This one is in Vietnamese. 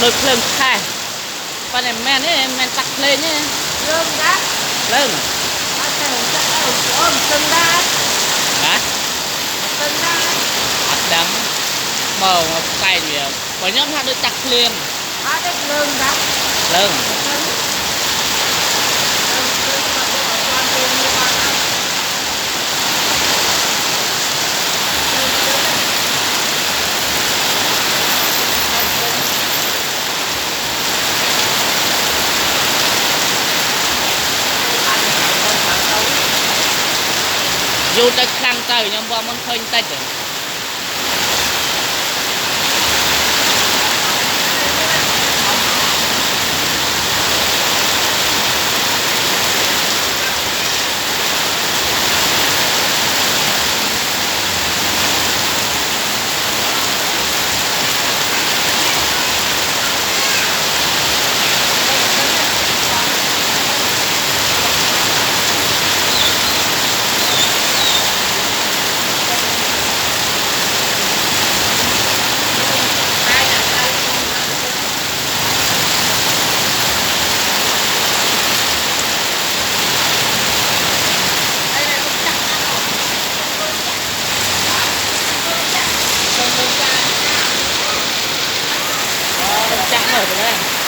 đôi phượng khai và này men ấy men tắt lên nhé lương đá lưng ở thành chắc ôm từng đá hả từng đá ắt đắng màu mà cay nhiều và nhóm hai đôi tắt liền ở đây lương đá lưng dù tới khăn tới nhưng mà mình khơi tay rồi chắc rồi đấy